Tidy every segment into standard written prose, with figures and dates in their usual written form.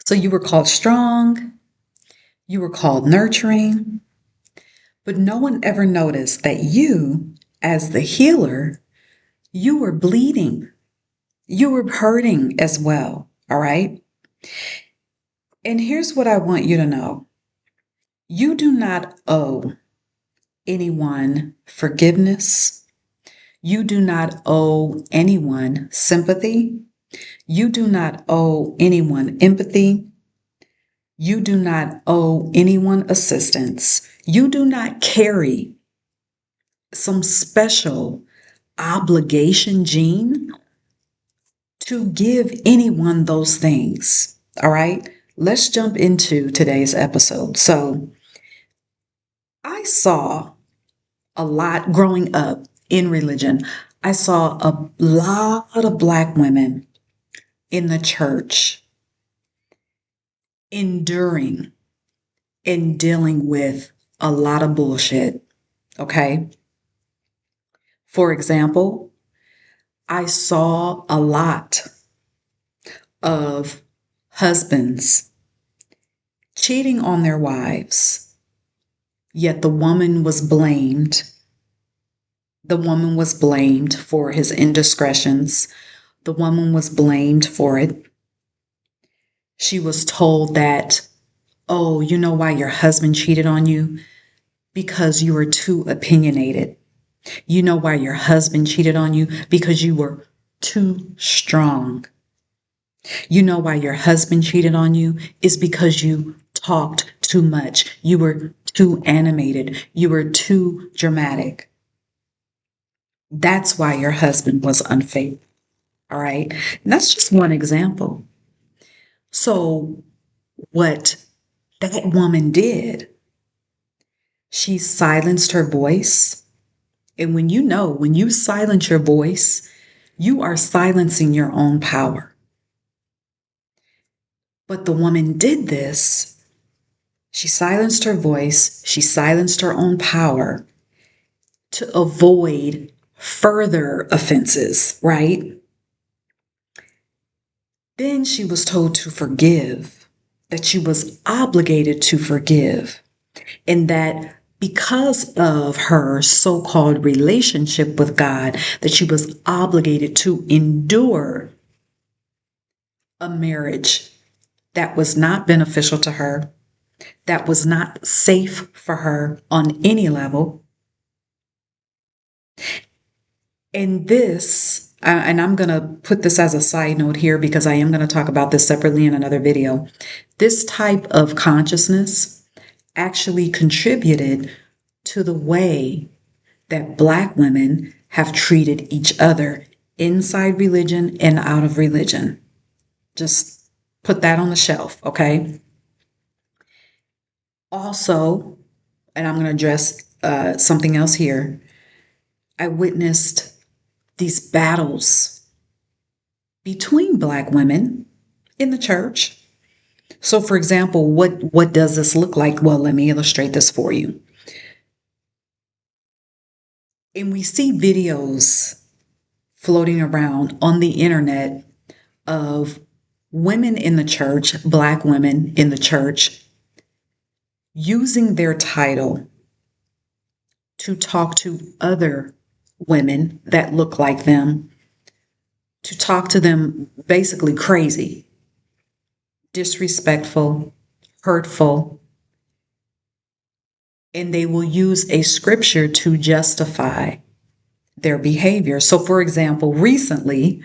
So you were called strong, you were called nurturing, but no one ever noticed that you, as the healer, you were bleeding. You were hurting as well. All right. And here's what I want you to know: you do not owe anyone forgiveness. You do not owe anyone sympathy. You do not owe anyone empathy. You do not owe anyone assistance. You do not carry some special obligation gene to give anyone those things. All right, let's jump into today's episode. So, I saw a lot growing up in religion. I saw a lot of Black women in the church enduring and dealing with a lot of bullshit. Okay. For example, I saw a lot of husbands cheating on their wives, yet the woman was blamed. The woman was blamed for his indiscretions. The woman was blamed for it. She was told that, oh, you know why your husband cheated on you? Because you were too opinionated. You know why your husband cheated on you? Because you were too strong. You know why your husband cheated on you is because you talked too much. You were too animated. You were too dramatic. That's why your husband was unfaithful. All right. And that's just one example. So what that woman did, she silenced her voice. And when you silence your voice, you are silencing your own power. But the woman did this. She silenced her voice. She silenced her own power to avoid further offenses, right? Then she was told to forgive, that she was obligated to forgive, and that because of her so-called relationship with God, that she was obligated to endure a marriage that was not beneficial to her, that was not safe for her on any level. And this, and I'm going to put this as a side note here because I am going to talk about this separately in another video. This type of consciousness actually contributed to the way that Black women have treated each other inside religion and out of religion. Just put that on the shelf, okay? Also, and I'm going to address something else here, I witnessed these battles between Black women in the church. So, for example, what does this look like? Well, let me illustrate this for you. And we see videos floating around on the internet of women in the church, Black women in the church, using their title to talk to other women that look like them, to talk to them basically crazy, disrespectful, hurtful, and they will use a scripture to justify their behavior. So, for example, recently,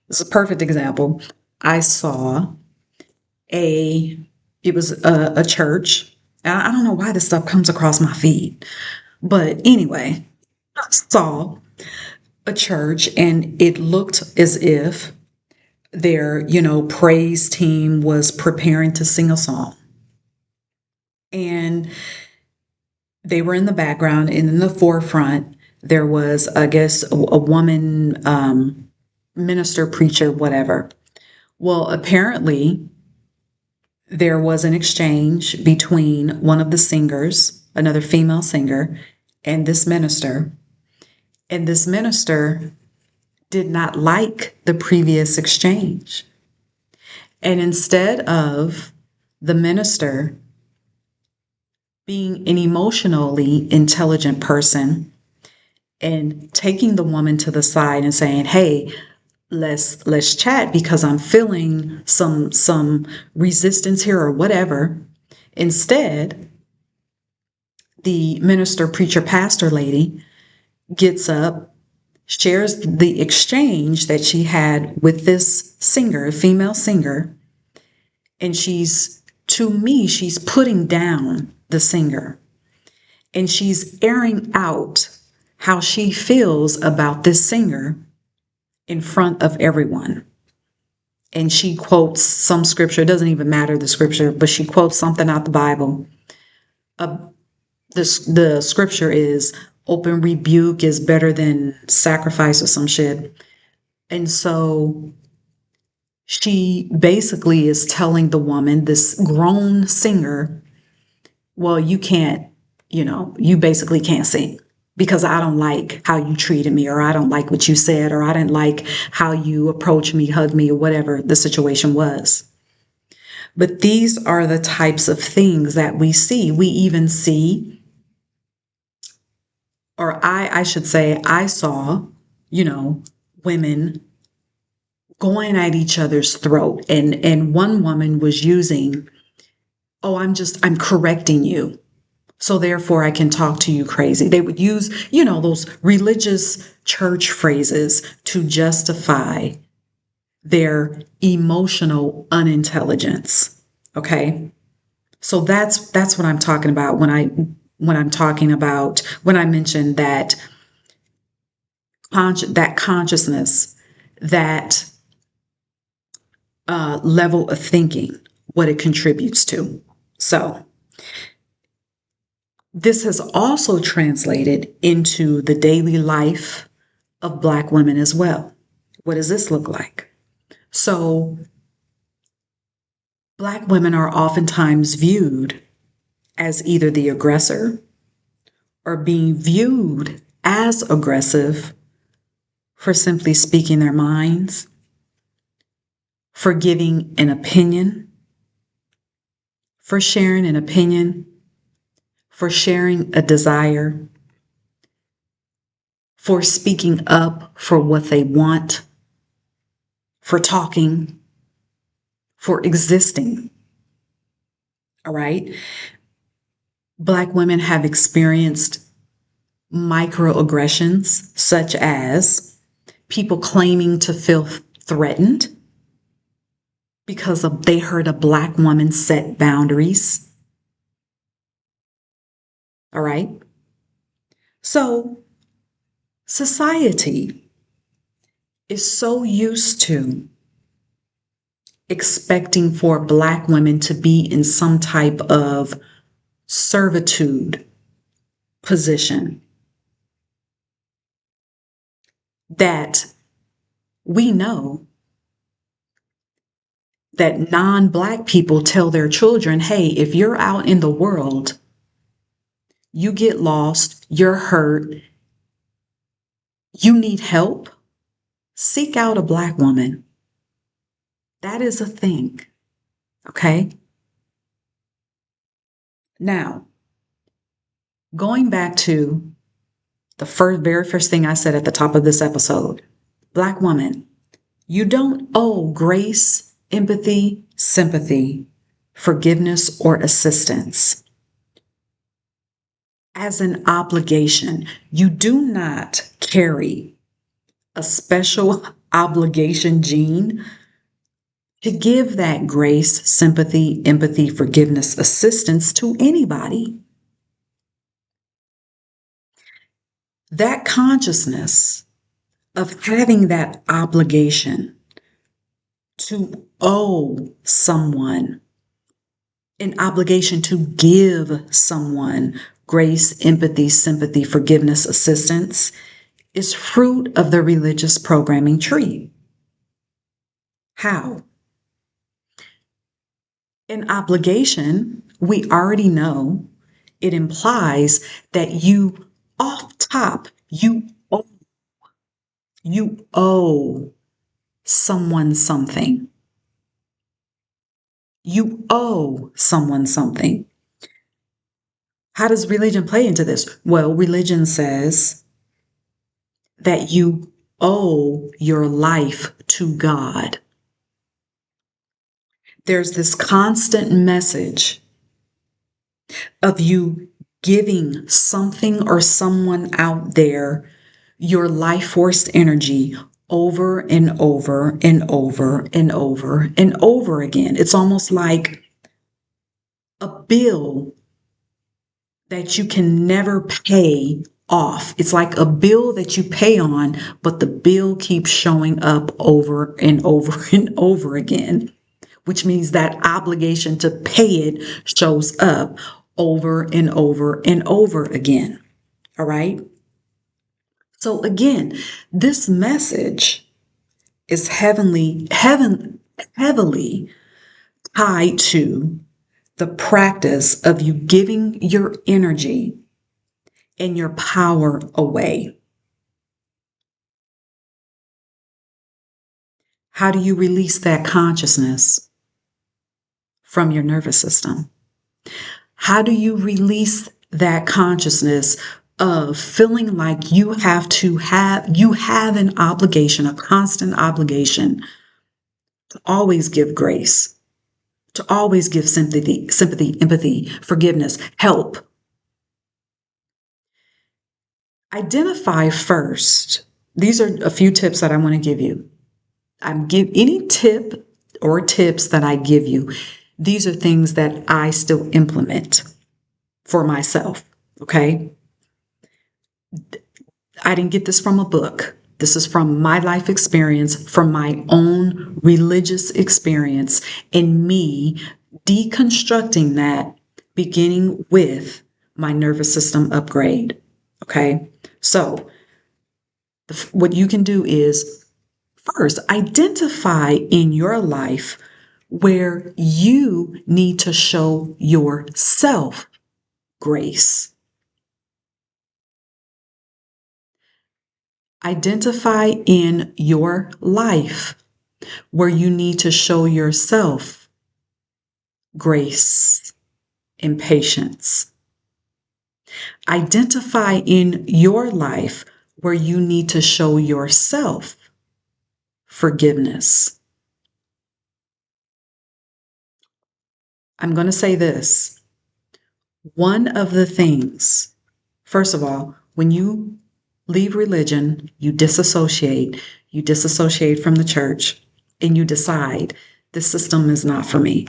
this is a perfect example. I saw it was a church. I don't know why this stuff comes across my feed, but anyway, I saw a church and it looked as if their, praise team was preparing to sing a song. And they were in the background, and in the forefront, there was, I guess, a woman minister, preacher, whatever. Well, apparently, there was an exchange between one of the singers, another female singer, and this minister. And this minister did not like the previous exchange. And instead of the minister being an emotionally intelligent person and taking the woman to the side and saying, "Hey, let's chat because I'm feeling some resistance here or whatever." Instead, the minister, preacher, pastor lady gets up, shares the exchange that she had with this singer, female singer, and to me, she's putting down the singer and she's airing out how she feels about this singer in front of everyone. And she quotes some scripture, it doesn't even matter the scripture, but she quotes something out the Bible. The scripture is open rebuke is better than sacrifice or some shit. And so she basically is telling the woman, this grown singer, well, you basically can't sing because I don't like how you treated me, or I don't like what you said, or I didn't like how you approached me, hugged me, or whatever the situation was. But these are the types of things that we see. We even see, or I should say, I saw, women going at each other's throat. And one woman was using, "Oh, I'm correcting you, so therefore I can talk to you crazy." They would use, those religious church phrases to justify their emotional unintelligence. Okay? So that's what I'm talking about when I mentioned that consciousness, that level of thinking, what it contributes to. So this has also translated into the daily life of Black women as well. What does this look like? So Black women are oftentimes viewed as either the aggressor or being viewed as aggressive for simply speaking their minds, for giving an opinion, for sharing an opinion, for sharing a desire, for speaking up for what they want, for talking, for existing. All right? Black women have experienced microaggressions, such as people claiming to feel threatened because they heard a Black woman set boundaries. All right? So society is so used to expecting for Black women to be in some type of servitude position that we know that non-Black people tell their children, "Hey, if you're out in the world, you get lost, you're hurt, you need help, seek out a Black woman." That is a thing, okay? Now, going back to the very first thing I said at the top of this episode, Black woman, you don't owe grace, empathy, sympathy, forgiveness, or assistance as an obligation. You do not carry a special obligation gene to give that grace, sympathy, empathy, forgiveness, assistance to anybody. That consciousness of having that obligation to owe someone, an obligation to give someone grace, empathy, sympathy, forgiveness, assistance, is fruit of the religious programming tree. How? An obligation, we already know, it implies that you, off top, you owe someone something. You owe someone something. How does religion play into this? Well, religion says that you owe your life to God. There's this constant message of you giving something or someone out there your life force energy over and over and over and over and over again. It's almost like a bill that you can never pay off. It's like a bill that you pay on, but the bill keeps showing up over and over and over again, which means that obligation to pay it shows up over and over and over again. All right. So again, this message is heavily tied to the practice of you giving your energy and your power away. How do you release that consciousness from your nervous system? How do you release that consciousness of feeling like you have an obligation, a constant obligation to always give grace, to always give sympathy, empathy, forgiveness, help? Identify first. These are a few tips that I want to give you. Any tip or tips that I give you, these are things that I still implement for myself. Okay. I didn't get this from a book. This is from my life experience, from my own religious experience, and me deconstructing that, beginning with my nervous system upgrade. Okay. So, what you can do is first identify in your life where you need to show yourself grace. Identify in your life where you need to show yourself grace and patience. Identify in your life where you need to show yourself forgiveness. I'm going to say this. One of the things, first of all, when you leave religion, you disassociate from the church, and you decide this system is not for me.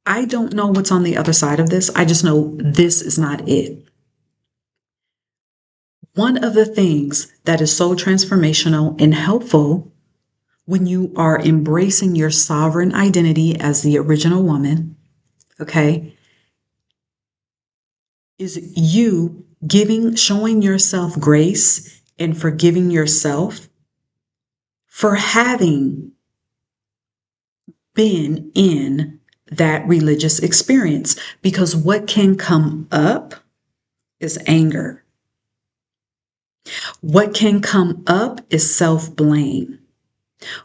I don't know what's on the other side of this. I just know this is not it. One of the things that is so transformational and helpful when you are embracing your sovereign identity as the original woman, okay, is you showing yourself grace and forgiving yourself for having been in that religious experience. Because what can come up is anger. What can come up is self-blame.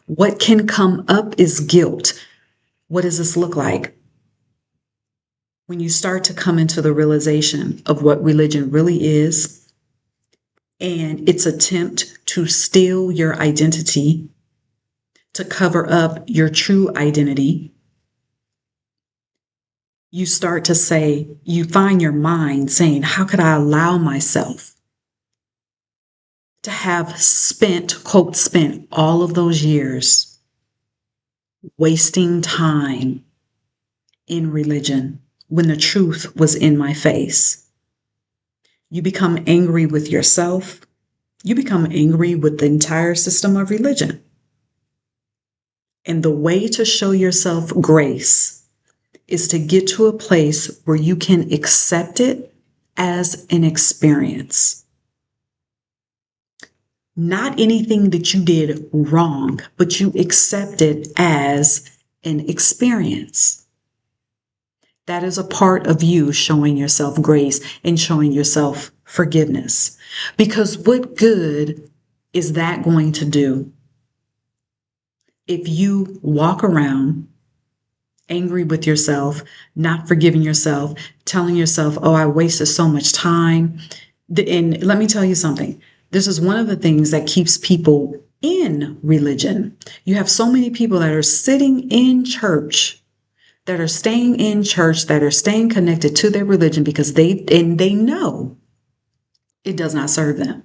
What can come up is guilt. What does this look like? When you start to come into the realization of what religion really is and its attempt to steal your identity, to cover up your true identity, you start to say, you find your mind saying, how could I allow myself to have quote, spent all of those years wasting time in religion when the truth was in my face? You become angry with yourself. You become angry with the entire system of religion. And the way to show yourself grace is to get to a place where you can accept it as an experience. Not anything that you did wrong, but you accept it as an experience. That is a part of you showing yourself grace and showing yourself forgiveness. Because what good is that going to do if you walk around angry with yourself, not forgiving yourself, telling yourself, oh, I wasted so much time. And let me tell you something. This is one of the things that keeps people in religion. You have so many people that are sitting in church, that are staying in church, that are staying connected to their religion because they know it does not serve them.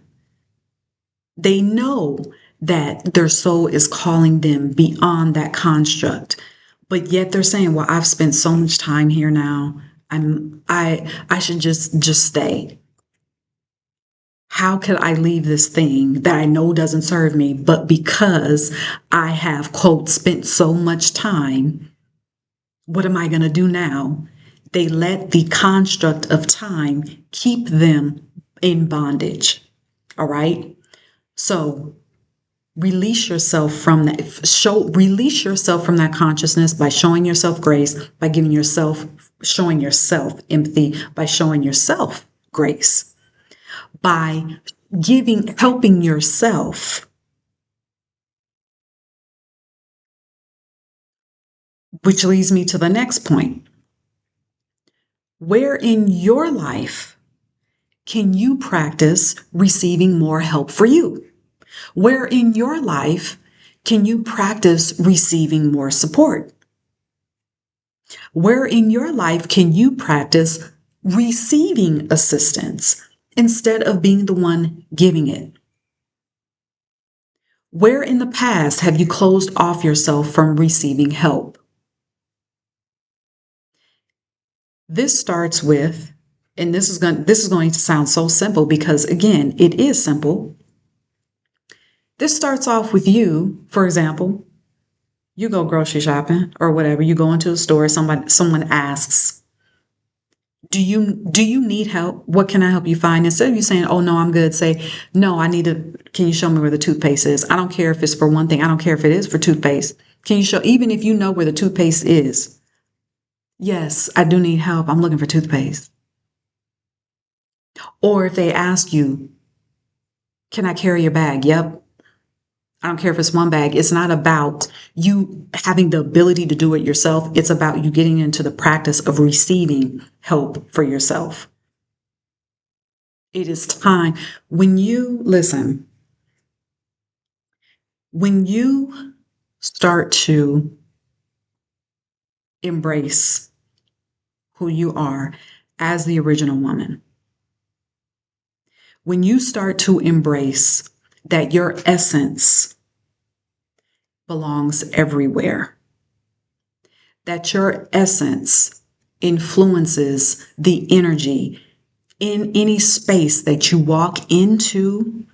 They know that their soul is calling them beyond that construct. But yet they're saying, well, I've spent so much time here now. I should just stay. How could I leave this thing that I know doesn't serve me, but because I have, quote, spent so much time, what am I going to do now? They let the construct of time keep them in bondage. All right. So release yourself from that. Release yourself from that consciousness by showing yourself grace, by showing yourself empathy, by showing yourself grace, by helping yourself, which leads me to the next point. Where in your life can you practice receiving more help for you? Where in your life can you practice receiving more support? Where in your life can you practice receiving assistance instead of being the one giving it? Where in the past have you closed off yourself from receiving help? This starts with, and this is going to sound so simple because again, it is simple. This starts off with you, for example, you go grocery shopping or whatever, you go into a store, someone asks, do you need help? What can I help you find? Instead of you saying, oh no, I'm good, say, no, can you show me where the toothpaste is? I don't care if it's for one thing. I don't care if it is for toothpaste. Can you show, even if you know where the toothpaste is? Yes, I do need help. I'm looking for toothpaste. Or if they ask you, can I carry your bag? Yep. I don't care if it's one bag. It's not about you having the ability to do it yourself. It's about you getting into the practice of receiving help for yourself. It is time. When you listen, when you start to embrace who you are as the original woman, when you start to embrace that your essence belongs everywhere, that your essence influences the energy in any space that you walk into,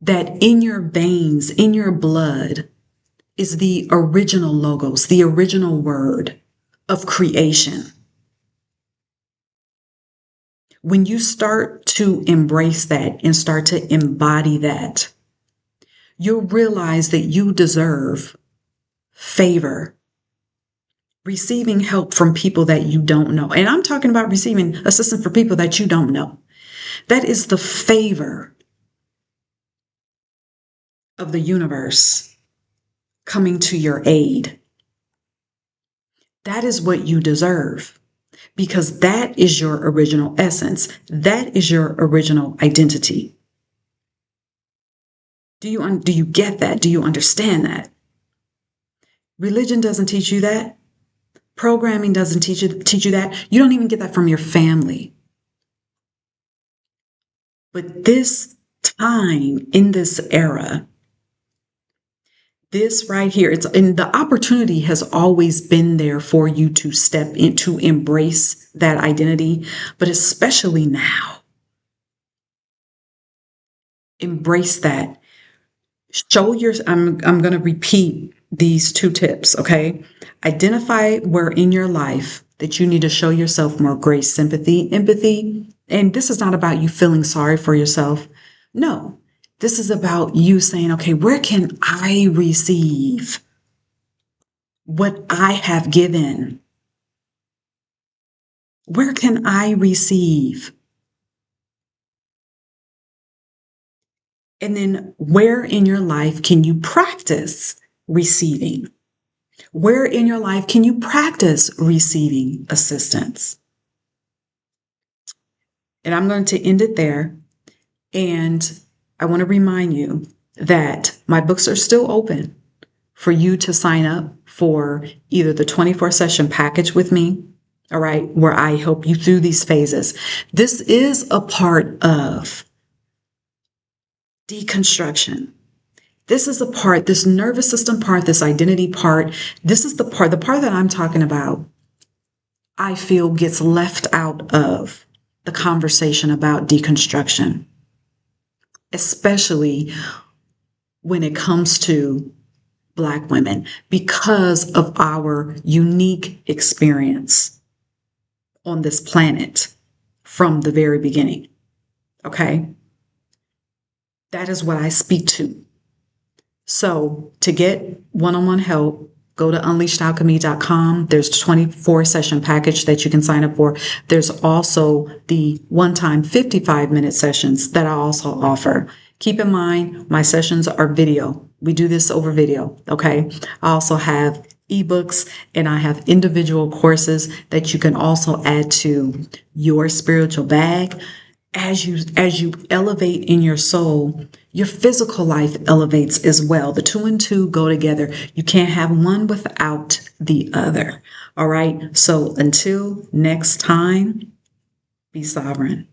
that in your veins, in your blood, is the original logos, the original word of creation. When you start to embrace that and start to embody that, you'll realize that you deserve favor, receiving help from people that you don't know. And I'm talking about receiving assistance from people that you don't know. That is the favor of the universe coming to your aid. That is what you deserve because that is your original essence. That is your original identity. Do you get that? Do you understand that? Religion doesn't teach you that. Programming doesn't teach you that. You don't even get that from your family. But this time in this era, this right here, and the opportunity has always been there for you to step into, embrace that identity, but especially now. Embrace that. I'm going to repeat these 2 tips, okay? Identify where in your life that you need to show yourself more grace, sympathy, empathy. And this is not about you feeling sorry for yourself. No, this is about you saying, okay, where can I receive what I have given? Where can I receive? And then where in your life can you practice receiving? Where in your life can you practice receiving assistance? And I'm going to end it there. And I want to remind you that my books are still open for you to sign up for either the 24 session package with me, all right, where I help you through these phases. This is a part of deconstruction. This is a part, this nervous system part, this identity part. This is the part that I'm talking about, I feel gets left out of the conversation about deconstruction, especially when it comes to Black women, because of our unique experience on this planet from the very beginning. Okay? That is what I speak to. So to get one-on-one help, go to unleashedalchemy.com. There's a 24 session package that you can sign up for. There's also the one-time 55-minute sessions that I also offer. Keep in mind, my sessions are video. We do this over video, okay? I also have ebooks and I have individual courses that you can also add to your spiritual bag. As you elevate in your soul, your physical life elevates as well. The two and two go together. You can't have one without the other. All right. So until next time, be sovereign.